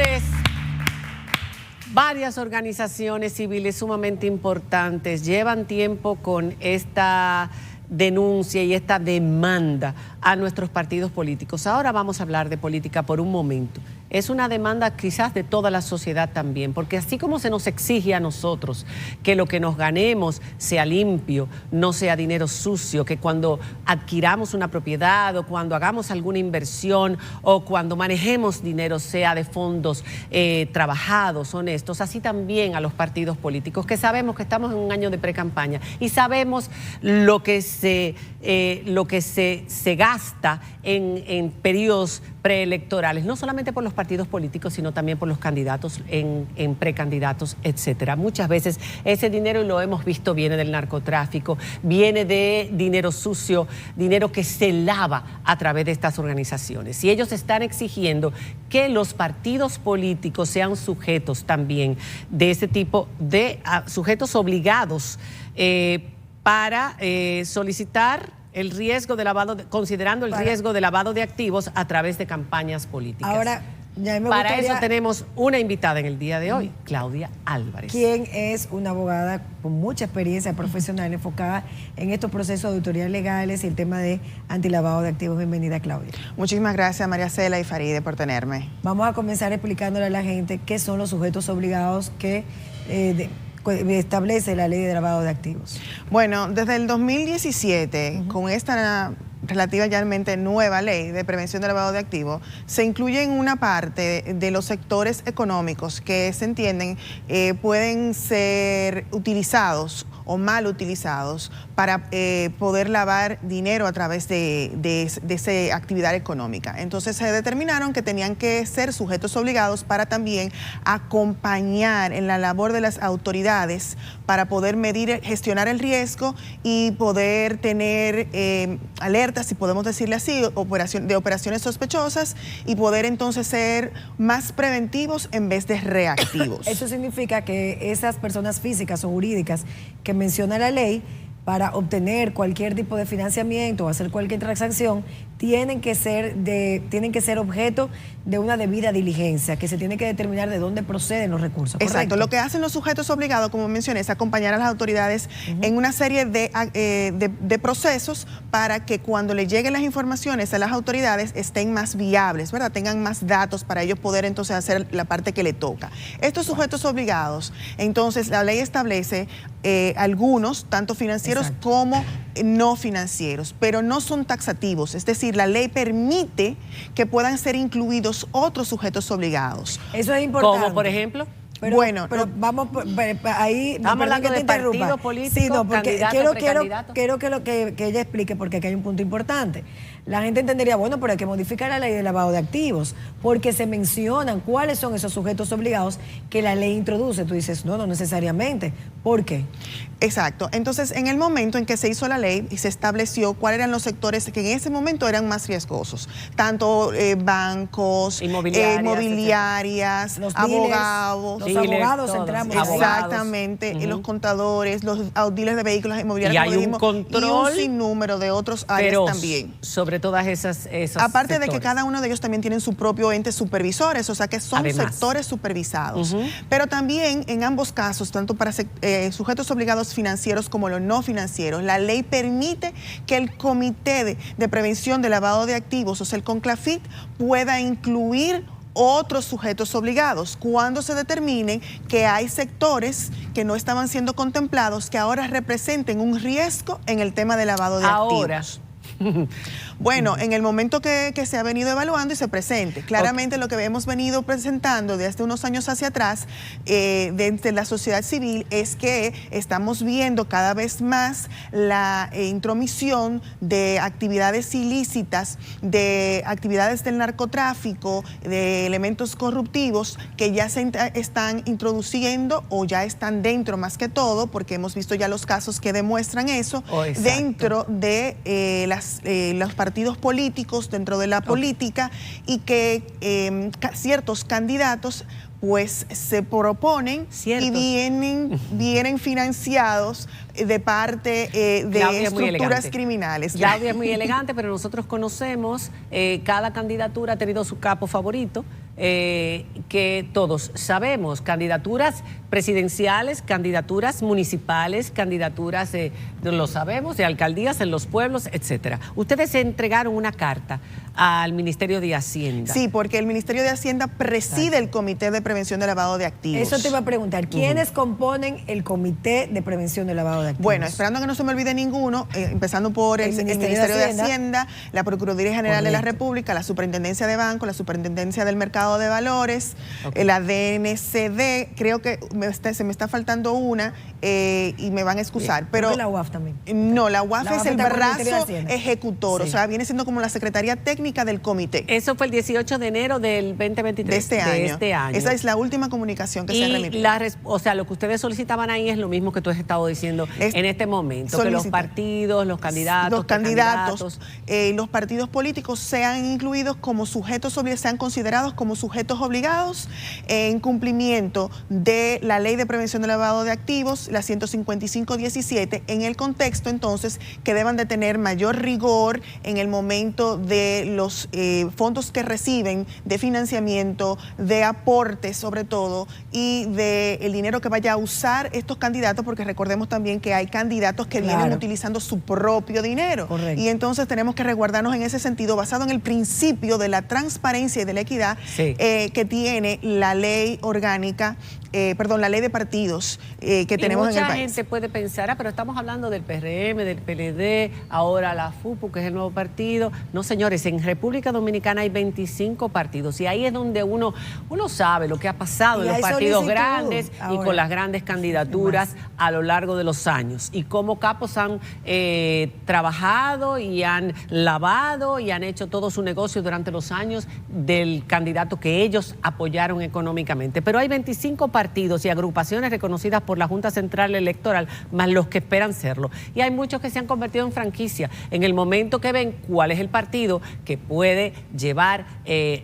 Señores, varias organizaciones civiles sumamente importantes llevan tiempo con esta denuncia y esta demanda a nuestros partidos políticos. Ahora vamos a hablar de política por un momento. Es una demanda quizás de toda la sociedad también, porque así como se nos exige a nosotros que lo que nos ganemos sea limpio, no sea dinero sucio, que cuando adquiramos una propiedad o cuando hagamos alguna inversión o cuando manejemos dinero sea de fondos trabajados, honestos, así también a los partidos políticos, que sabemos que estamos en un año de pre-campaña y sabemos lo que se gasta en periodos preelectorales, no solamente por los partidos políticos, sino también por los candidatos en precandidatos, etcétera. Muchas veces ese dinero, y lo hemos visto, viene del narcotráfico, viene de dinero sucio, dinero que se lava a través de estas organizaciones. Y ellos están exigiendo que los partidos políticos sean sujetos también de ese tipo de sujetos obligados para solicitar el riesgo de lavado, considerando el riesgo de lavado de activos a través de campañas políticas. Ahora, ya me Para gustaría... eso tenemos una invitada en el día de hoy, Claudia Álvarez. Quien es una abogada con mucha experiencia profesional enfocada en estos procesos de auditorías legales y el tema de antilavado de activos. Bienvenida, Claudia. Muchísimas gracias, María Cela y Faride, por tenerme. Vamos a comenzar explicándole a la gente qué son los sujetos obligados que establece la ley de lavado de activos. Bueno, desde el 2017, con esta relativamente nueva ley de prevención del lavado de activos, se incluye en una parte de los sectores económicos que se entienden pueden ser utilizados o mal utilizados para poder lavar dinero a través de esa actividad económica. Entonces se determinaron que tenían que ser sujetos obligados para también acompañar en la labor de las autoridades para poder medir, gestionar el riesgo y poder tener alertas, si podemos decirle así, de operaciones sospechosas y poder entonces ser más preventivos en vez de reactivos. Eso significa que esas personas físicas o jurídicas que menciona la ley, para obtener cualquier tipo de financiamiento o hacer cualquier transacción, tienen que ser objeto de una debida diligencia, que se tiene que determinar de dónde proceden los recursos. ¿Correcto? Exacto. Lo que hacen los sujetos obligados, como mencioné, es acompañar a las autoridades en una serie de procesos para que cuando le lleguen las informaciones a las autoridades estén más viables, ¿verdad? Tengan más datos para ellos poder entonces hacer la parte que le toca. Estos sujetos obligados, entonces la ley establece algunos, tanto financieros como no financieros, pero no son taxativos, es decir, la ley permite que puedan ser incluidos otros sujetos obligados. Eso es importante. ¿Como por ejemplo? Pero vamos ahí. Estamos hablando de partido político, sí, no, porque candidato, quiero que ella explique, porque aquí hay un punto importante. La gente entendería, bueno, pero hay que modificar la ley de lavado de activos, porque se mencionan cuáles son esos sujetos obligados que la ley introduce. Tú dices, no necesariamente. ¿Por qué? Exacto. Entonces, en el momento en que se hizo la ley y se estableció cuáles eran los sectores que en ese momento eran más riesgosos, tanto bancos, inmobiliarias, los abogados. Los abogados entramos. Exactamente, y los contadores, los dealers de vehículos inmobiliarios. Y hay un control. Y un sinnúmero de otros áreas también. Sobre todas esas aparte sectores. de que cada uno de ellos también tienen su propio ente supervisores, o sea que son sectores supervisados. Pero también en ambos casos, tanto para sujetos obligados financieros como los no financieros, la ley permite que el Comité de Prevención de Lavado de Activos, o sea el CONCLAFIT, pueda incluir otros sujetos obligados cuando se determine que hay sectores que no estaban siendo contemplados que ahora representen un riesgo en el tema de lavado de activos. Bueno, en el momento que se ha venido evaluando y se presente, claramente lo que hemos venido presentando desde unos años hacia atrás desde la sociedad civil es que estamos viendo cada vez más la intromisión de actividades ilícitas, de actividades del narcotráfico, de elementos corruptivos que ya se están introduciendo o ya están dentro más que todo, porque hemos visto ya los casos que demuestran eso, dentro de los partidos políticos, dentro de la política, y que ciertos candidatos pues se proponen y vienen financiados de parte de estructuras criminales. Claudia es muy elegante, pero nosotros conocemos, cada candidatura ha tenido su capo favorito, que todos sabemos, candidaturas presidenciales, candidaturas municipales, candidaturas, lo sabemos, de alcaldías en los pueblos, etcétera. Ustedes entregaron una carta al Ministerio de Hacienda. Sí, porque el Ministerio de Hacienda preside el Comité de Prevención de Lavado de Activos. Eso te iba a preguntar, ¿quiénes componen el Comité de Prevención de Lavado de Activos? Bueno, esperando que no se me olvide ninguno, empezando por el Ministerio de Hacienda, la Procuraduría General de la República, la Superintendencia de Banco, la Superintendencia del Mercado de Valores, la DNCD, creo que se me está faltando una y me van a excusar. Pero la UAF también. No, la UAF es el brazo ejecutor, o sea, viene siendo como la Secretaría Técnica del Comité. Eso fue el 18 de enero del 2023. De este año. Esa es la última comunicación que se remitió. O sea, lo que ustedes solicitaban ahí es lo mismo que tú has estado diciendo en este momento, que los partidos, los candidatos, los partidos políticos sean incluidos como sujetos, sean considerados como sujetos obligados en cumplimiento de la Ley de Prevención del Lavado de Activos, la 155-17, en el contexto entonces que deban de tener mayor rigor en el momento de los fondos que reciben, de financiamiento, de aportes sobre todo, y del dinero que vaya a usar estos candidatos, porque recordemos también que hay candidatos que vienen utilizando su propio dinero. Correcto. Y entonces tenemos que resguardarnos en ese sentido, basado en el principio de la transparencia y de la equidad que tiene la ley orgánica, la ley de partidos que tenemos en el país. Mucha gente puede pensar, pero estamos hablando del PRM, del PLD, ahora la FUPU, que es el nuevo partido. No, señores, en República Dominicana hay 25 partidos y ahí es donde uno sabe lo que ha pasado en los partidos grandes y con las grandes candidaturas a lo largo de los años y cómo capos han trabajado y han lavado y han hecho todo su negocio durante los años del candidato que ellos apoyaron económicamente. Pero hay 25 partidos y agrupaciones reconocidas por la Junta Central Electoral, más los que esperan serlo. Y hay muchos que se han convertido en franquicia. En el momento que ven cuál es el partido que puede llevar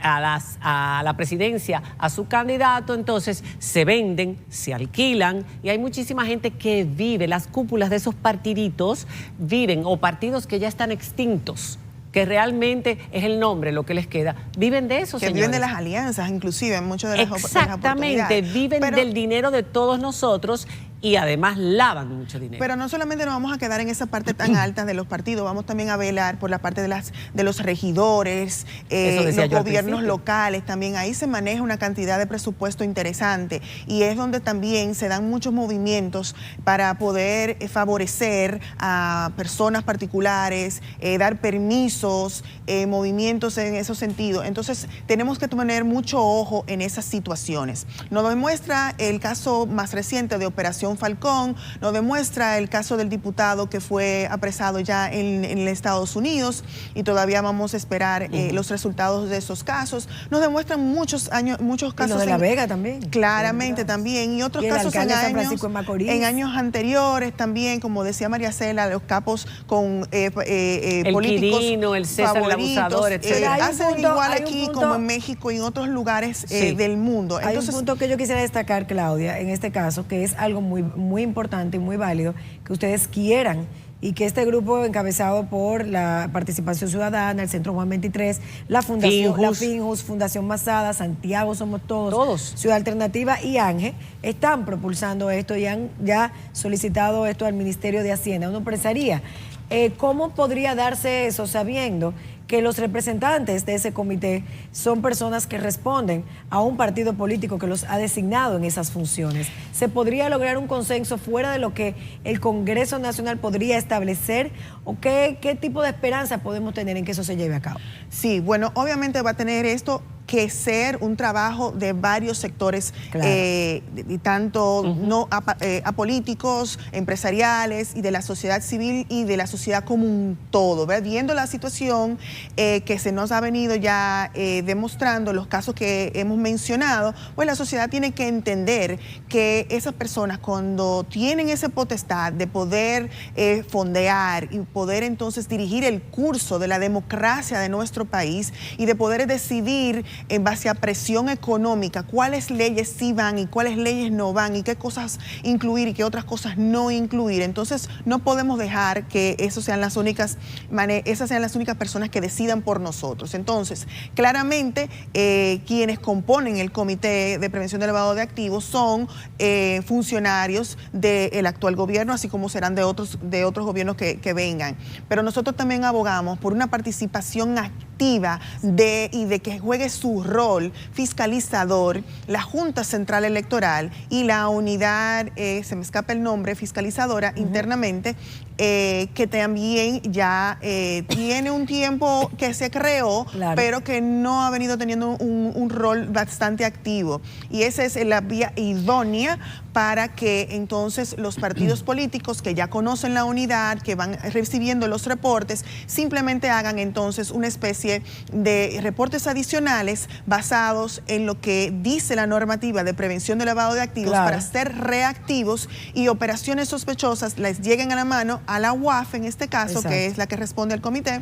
a la presidencia a su candidato, entonces se venden, se alquilan, y hay muchísima gente que vive, las cúpulas de esos partiditos viven, o partidos que ya están extintos, que realmente es el nombre lo que les queda, viven de eso, que señores. Viven de las alianzas, inclusive, en muchas de las Exactamente, viven del dinero de todos nosotros y además lavan mucho dinero. Pero no solamente nos vamos a quedar en esa parte tan alta de los partidos, vamos también a velar por la parte de los regidores, los gobiernos locales, también ahí se maneja una cantidad de presupuesto interesante y es donde también se dan muchos movimientos para poder favorecer a personas particulares, dar permisos, movimientos en esos sentidos. Entonces tenemos que tener mucho ojo en esas situaciones. Nos demuestra el caso más reciente de Operación Falcón, nos demuestra el caso del diputado que fue apresado ya en Estados Unidos y todavía vamos a esperar los resultados de esos casos. Nos demuestran muchos casos. Y lo de La Vega también. Claramente también. Y otros casos en años anteriores también, como decía María Cela, los capos con políticos Quirino, el César, favoritos, el abusador, etc. Hacen igual aquí como en México y en otros lugares del mundo. Entonces, hay un punto que yo quisiera destacar, Claudia, en este caso, que es algo muy importante y muy válido, que ustedes quieran y que este grupo encabezado por la Participación Ciudadana, el Centro Juan 23, la Fundación Finjus, Fundación Masada, Santiago Somos Todos, Ciudad Alternativa y ANGE, están propulsando esto y han ya solicitado esto al Ministerio de Hacienda. Uno pensaría, ¿cómo podría darse eso sabiendo que los representantes de ese comité son personas que responden a un partido político que los ha designado en esas funciones? ¿Se podría lograr un consenso fuera de lo que el Congreso Nacional podría establecer? ¿O qué tipo de esperanza podemos tener en que eso se lleve a cabo? Sí, bueno, obviamente va a tener esto que ser un trabajo de varios sectores, tanto apolíticos, empresariales y de la sociedad civil y de la sociedad como un todo, ¿verdad? Viendo la situación que se nos ha venido ya demostrando, los casos que hemos mencionado, pues la sociedad tiene que entender que esas personas, cuando tienen esa potestad de poder fondear y poder entonces dirigir el curso de la democracia de nuestro país y de poder decidir en base a presión económica, cuáles leyes sí van y cuáles leyes no van y qué cosas incluir y qué otras cosas no incluir. Entonces no podemos dejar que esas sean las únicas personas que decidan por nosotros. Entonces, claramente quienes componen el Comité de Prevención del Lavado de Activos son funcionarios del actual gobierno, así como serán de otros gobiernos que vengan. Pero nosotros también abogamos por una participación activa y de que juegue su rol fiscalizador la Junta Central Electoral y la unidad, se me escapa el nombre, fiscalizadora internamente, que también ya tiene un tiempo que se creó, pero que no ha venido teniendo un rol bastante activo. Y esa es la vía idónea para que entonces los partidos políticos que ya conocen la unidad, que van recibiendo los reportes, simplemente hagan entonces una especie de reportes adicionales basados en lo que dice la normativa de prevención del lavado de activos para ser reactivos y operaciones sospechosas les lleguen a la mano a la UAF en este caso, que es la que responde al comité,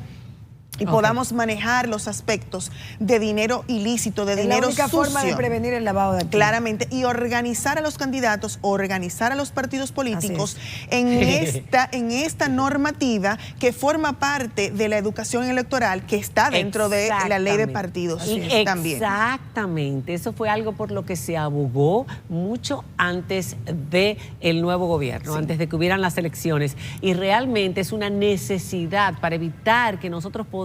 y podamos manejar los aspectos de dinero ilícito, de dinero sucio. Es la única forma de prevenir el lavado de activos. Claramente, y organizar a los candidatos, organizar a los partidos políticos en esta normativa que forma parte de la educación electoral que está dentro de la ley de partidos también. Exactamente, eso fue algo por lo que se abogó mucho antes del nuevo gobierno, antes de que hubieran las elecciones, y realmente es una necesidad para evitar que nosotros podamos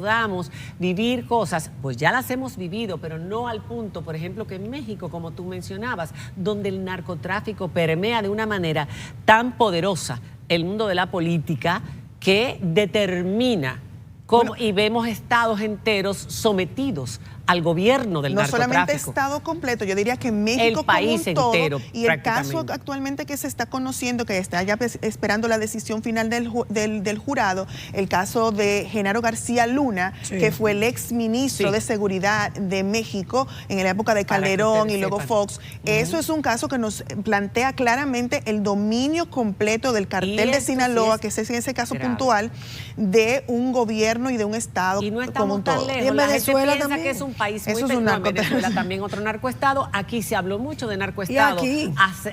vivir cosas, pues ya las hemos vivido, pero no al punto, por ejemplo, que en México, como tú mencionabas, donde el narcotráfico permea de una manera tan poderosa el mundo de la política que determina cómo, y vemos estados enteros sometidos al gobierno del narcotráfico. No solamente Estado completo, yo diría que México el país como un todo, entero, y el caso actualmente que se está conociendo, que está ya esperando la decisión final del jurado, el caso de Genaro García Luna, que fue el ex ministro de Seguridad de México en la época de Calderón y luego Fox. Eso es un caso que nos plantea claramente el dominio completo del cartel de Sinaloa, que es en ese caso puntual, de un gobierno y de un Estado como un todo. Y en Venezuela también, que es un país muy pequeño. En Venezuela también otro narcoestado. Aquí se habló mucho de narcoestado.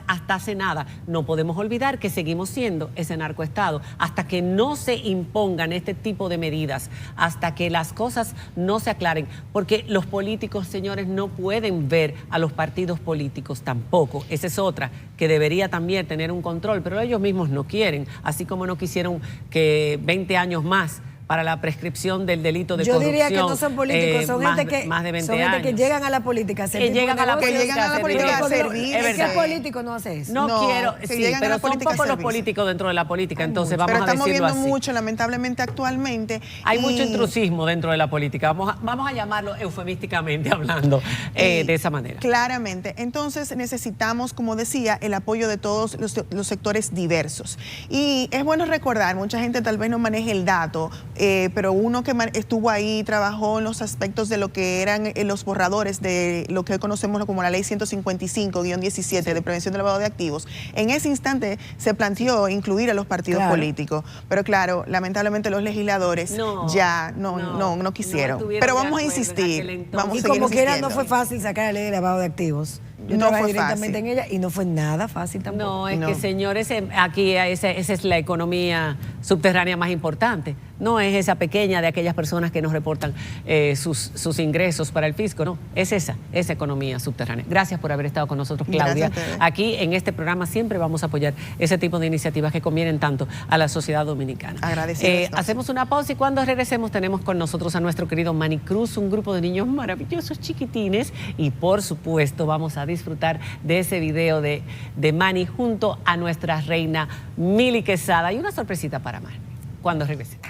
Hasta hace nada. No podemos olvidar que seguimos siendo ese narcoestado. Hasta que no se impongan este tipo de medidas, hasta que las cosas no se aclaren. Porque los políticos, señores, no pueden ver a los partidos políticos tampoco. Esa es otra, que debería también tener un control, pero ellos mismos no quieren. Así como no quisieron que 20 años más para la prescripción del delito de corrupción. Yo diría que no son políticos, son gente que más de 20 son gente que llegan a la política a servir. Que llegan a la política a servir. Es que el político no hace eso. No quiero, sí, pero son pocos los políticos dentro de la política, entonces vamos a decirlo así. Pero estamos viendo mucho, lamentablemente, actualmente. Hay mucho intrusismo dentro de la política, vamos a llamarlo eufemísticamente hablando de esa manera. Claramente. Entonces necesitamos, como decía, el apoyo de todos los sectores diversos. Y es bueno recordar, mucha gente tal vez no maneje el dato, pero uno que estuvo ahí, trabajó en los aspectos de lo que eran los borradores de lo que conocemos como la ley 155-17 de prevención del lavado de activos. En ese instante se planteó incluir a los partidos políticos, pero claro, lamentablemente los legisladores no quisieron. Pero vamos a insistir. Y como quiera no fue fácil sacar la ley de lavado de activos. Yo trabajé directamente en ella y no fue nada fácil tampoco. No, es que señores, aquí esa es la economía subterránea más importante. No es esa pequeña de aquellas personas que nos reportan sus ingresos para el fisco, no. Es esa economía subterránea. Gracias por haber estado con nosotros, Claudia. Aquí en este programa siempre vamos a apoyar ese tipo de iniciativas que convienen tanto a la sociedad dominicana. Agradecidos. Hacemos una pausa y cuando regresemos tenemos con nosotros a nuestro querido Manny Cruz, un grupo de niños maravillosos, chiquitines, y por supuesto vamos a disfrutar de ese video de Manny junto a nuestra reina Mili Quesada y una sorpresita para Manny cuando regresemos.